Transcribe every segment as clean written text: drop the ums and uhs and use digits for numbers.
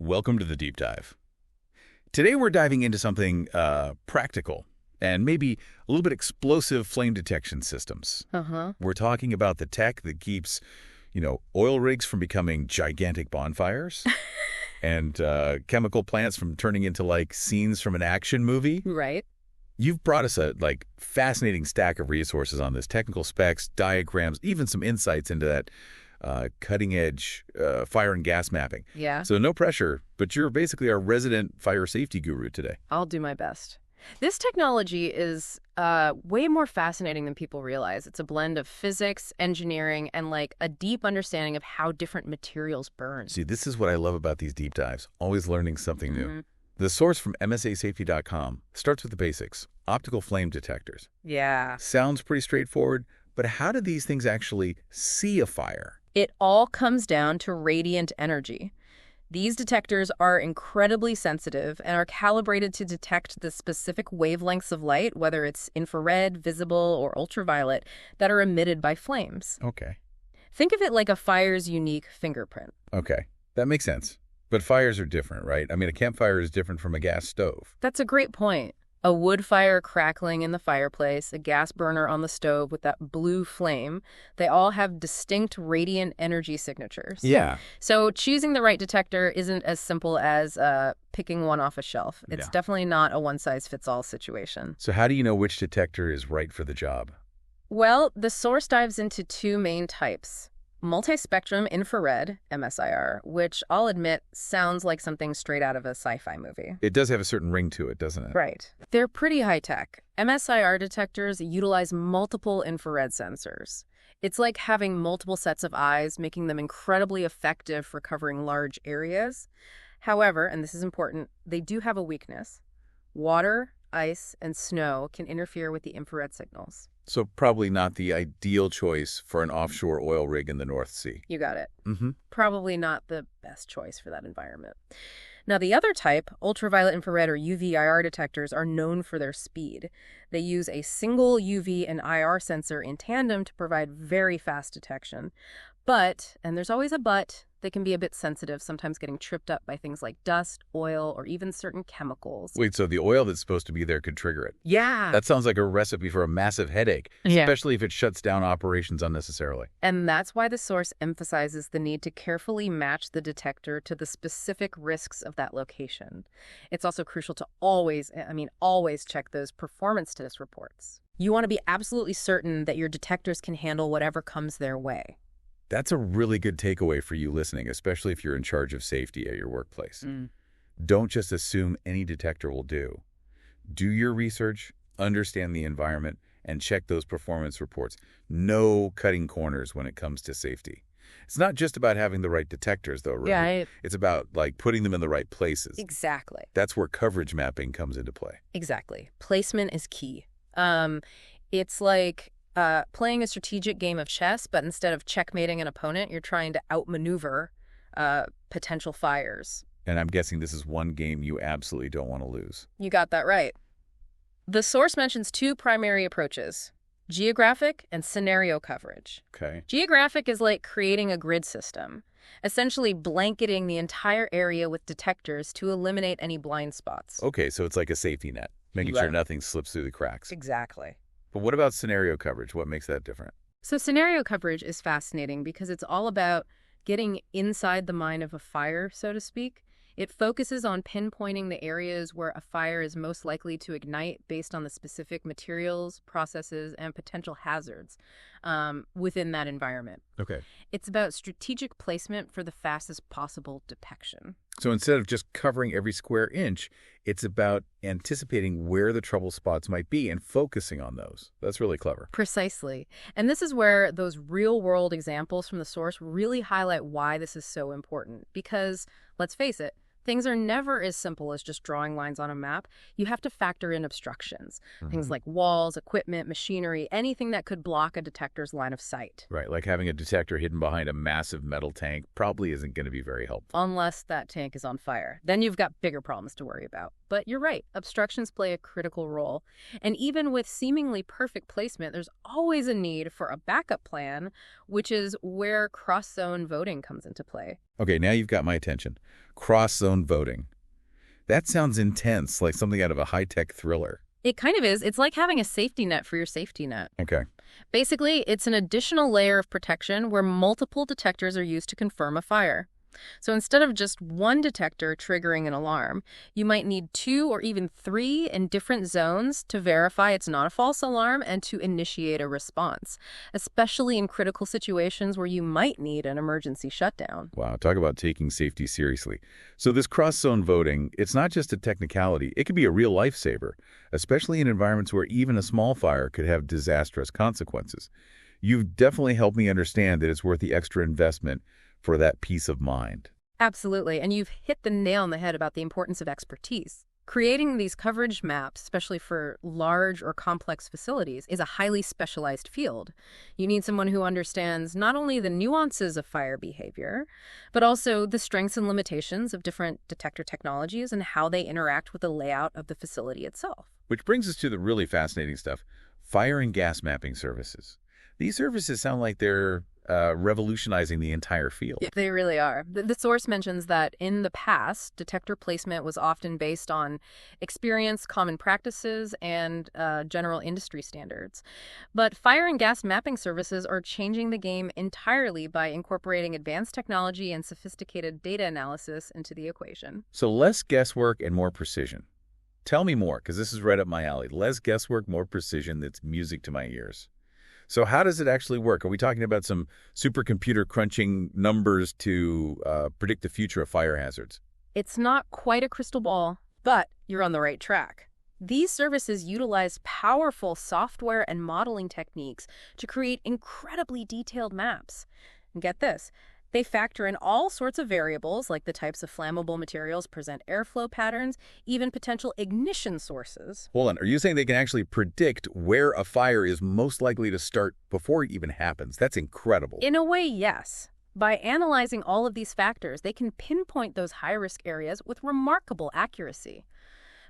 Welcome to the deep dive. Today we're diving into something practical and maybe a little bit explosive flame detection systems. We're talking about the tech that keeps, oil rigs from becoming gigantic bonfires and chemical plants from turning into like scenes from an action movie. Right. You've brought us a fascinating stack of resources on this, technical specs, diagrams, even some insights into that cutting-edge fire and gas mapping. Yeah. So no pressure, but you're basically our resident fire safety guru today. I'll do my best. This technology is way more fascinating than people realize. It's a blend of physics, engineering, and a deep understanding of how different materials burn. See, this is what I love about these deep dives, always learning something new. The source from msasafety.com starts with the basics, optical flame detectors. Yeah. Sounds pretty straightforward, but how do these things actually see a fire? It all comes down to radiant energy. These detectors are incredibly sensitive and are calibrated to detect the specific wavelengths of light, whether it's infrared, visible, or ultraviolet, that are emitted by flames. Okay. Think of it like a fire's unique fingerprint. Okay, that makes sense. But fires are different, right? I mean, a campfire is different from a gas stove. That's a great point. A wood fire crackling in the fireplace, a gas burner on the stove with that blue flame, they all have distinct radiant energy signatures. Yeah. So choosing the right detector isn't as simple as picking one off a shelf. It's definitely not a one-size-fits-all situation. So how do you know which detector is right for the job? Well, the source dives into two main types. Multispectrum infrared, MSIR, which I'll admit sounds like something straight out of a sci-fi movie. It does have a certain ring to it, doesn't it? Right. They're pretty high-tech. MSIR detectors utilize multiple infrared sensors. It's like having multiple sets of eyes, making them incredibly effective for covering large areas. However, and this is important, they do have a weakness. Water, ice, and snow can interfere with the infrared signals. So probably not the ideal choice for an offshore oil rig in the North Sea. You got it. Probably not the best choice for that environment. Now, the other type, ultraviolet infrared or UV-IR detectors, are known for their speed. They use a single UV and IR sensor in tandem to provide very fast detection. But, and there's always a but, they can be a bit sensitive, sometimes getting tripped up by things like dust, oil, or even certain chemicals. Wait, so the oil that's supposed to be there could trigger it? Yeah. That sounds like a recipe for a massive headache, especially if it shuts down operations unnecessarily. And that's why the source emphasizes the need to carefully match the detector to the specific risks of that location. It's also crucial to always check those performance test reports. You want to be absolutely certain that your detectors can handle whatever comes their way. That's a really good takeaway for you listening, especially if you're in charge of safety at your workplace. Don't just assume any detector will do. Do your research, understand the environment, and check those performance reports. No cutting corners when it comes to safety. It's not just about having the right detectors, though, right? Yeah. It's about, putting them in the right places. Exactly. That's where coverage mapping comes into play. Exactly. Placement is key. It's like playing a strategic game of chess, but instead of checkmating an opponent, you're trying to outmaneuver potential fires. And I'm guessing this is one game you absolutely don't want to lose. You got that right. The source mentions two primary approaches, geographic and scenario coverage. Okay. Geographic is like creating a grid system, essentially blanketing the entire area with detectors to eliminate any blind spots. Okay, so it's like a safety net, making sure nothing slips through the cracks. Exactly. But what about scenario coverage? What makes that different? So scenario coverage is fascinating because it's all about getting inside the mind of a fire, so to speak. It focuses on pinpointing the areas where a fire is most likely to ignite based on the specific materials, processes, and potential hazards within that environment. Okay. It's about strategic placement for the fastest possible detection. So instead of just covering every square inch, it's about anticipating where the trouble spots might be and focusing on those. That's really clever. Precisely. And this is where those real-world examples from the source really highlight why this is so important. Because, let's face it, things are never as simple as just drawing lines on a map. You have to factor in obstructions, things like walls, equipment, machinery, anything that could block a detector's line of sight. Right, like having a detector hidden behind a massive metal tank probably isn't going to be very helpful. Unless that tank is on fire. Then you've got bigger problems to worry about. but you're right, obstructions play a critical role. And even with seemingly perfect placement, there's always a need for a backup plan, which is where cross-zone voting comes into play. Okay, now you've got my attention. Cross-zone voting. That sounds intense, like something out of a high-tech thriller. It kind of is. It's like having a safety net for your safety net. Okay. Basically, it's an additional layer of protection where multiple detectors are used to confirm a fire. So instead of just one detector triggering an alarm, you might need 2 or even 3 in different zones to verify it's not a false alarm and to initiate a response, especially in critical situations where you might need an emergency shutdown. Wow, talk about taking safety seriously. So this cross-zone voting, it's not just a technicality. It could be a real lifesaver, especially in environments where even a small fire could have disastrous consequences. You've definitely helped me understand that it's worth the extra investment for that peace of mind. Absolutely, and you've hit the nail on the head about the importance of expertise. Creating these coverage maps, especially for large or complex facilities, is a highly specialized field. You need someone who understands not only the nuances of fire behavior, but also the strengths and limitations of different detector technologies and how they interact with the layout of the facility itself. Which brings us to the really fascinating stuff, fire and gas mapping services. These services sound like they're revolutionizing the entire field. Yeah, they really are. The source mentions that in the past, detector placement was often based on experience, common practices, and general industry standards. But fire and gas mapping services are changing the game entirely by incorporating advanced technology and sophisticated data analysis into the equation. So less guesswork and more precision. Tell me more, because this is right up my alley. Less guesswork, more precision. That's music to my ears. So how does it actually work? Are we talking about some supercomputer crunching numbers to predict the future of fire hazards? It's not quite a crystal ball, but you're on the right track. These services utilize powerful software and modeling techniques to create incredibly detailed maps. And get this, they factor in all sorts of variables like the types of flammable materials present airflow patterns, even potential ignition sources. Hold on, are you saying they can actually predict where a fire is most likely to start before it even happens? That's incredible. In a way, yes. By analyzing all of these factors, they can pinpoint those high-risk areas with remarkable accuracy.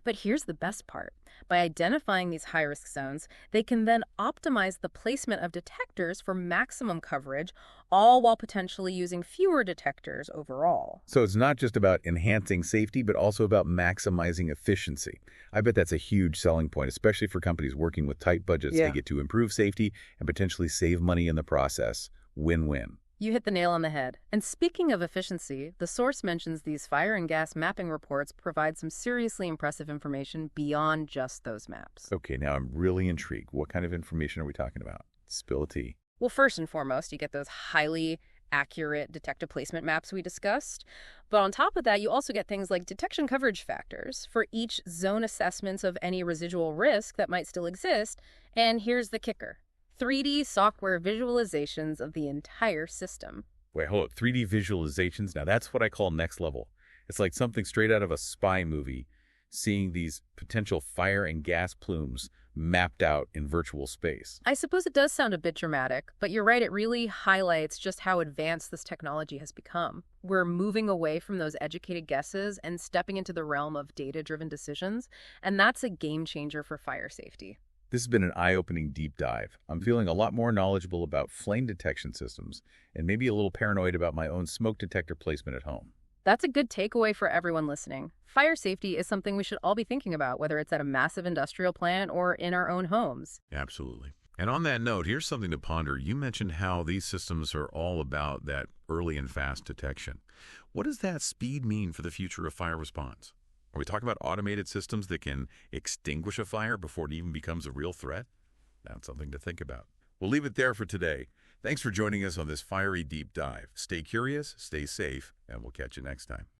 But here's the best part. By identifying these high-risk zones, they can then optimize the placement of detectors for maximum coverage, all while potentially using fewer detectors overall. So it's not just about enhancing safety, but also about maximizing efficiency. I bet that's a huge selling point, especially for companies working with tight budgets. Yeah. They get to improve safety and potentially save money in the process. Win-win. You hit the nail on the head. And speaking of efficiency, the source mentions these fire and gas mapping reports provide some seriously impressive information beyond just those maps. Okay, now I'm really intrigued. What kind of information are we talking about? Spill the tea. Well, first and foremost, you get those highly accurate detector placement maps we discussed. But on top of that, you also get things like detection coverage factors for each zone assessments of any residual risk that might still exist. And here's the kicker. 3D software visualizations of the entire system. Wait, hold up. 3D visualizations? Now that's what I call next level. It's like something straight out of a spy movie, seeing these potential fire and gas plumes mapped out in virtual space. I suppose it does sound a bit dramatic, but you're right, it really highlights just how advanced this technology has become. We're moving away from those educated guesses and stepping into the realm of data-driven decisions, and that's a game changer for fire safety. This has been an eye-opening deep dive. I'm feeling a lot more knowledgeable about flame detection systems and maybe a little paranoid about my own smoke detector placement at home. That's a good takeaway for everyone listening. Fire safety is something we should all be thinking about, whether it's at a massive industrial plant or in our own homes. Absolutely. And on that note, here's something to ponder. You mentioned how these systems are all about that early and fast detection. What does that speed mean for the future of fire response? Are we talking about automated systems that can extinguish a fire before it even becomes a real threat? That's something to think about. We'll leave it there for today. Thanks for joining us on this fiery deep dive. Stay curious, stay safe, and we'll catch you next time.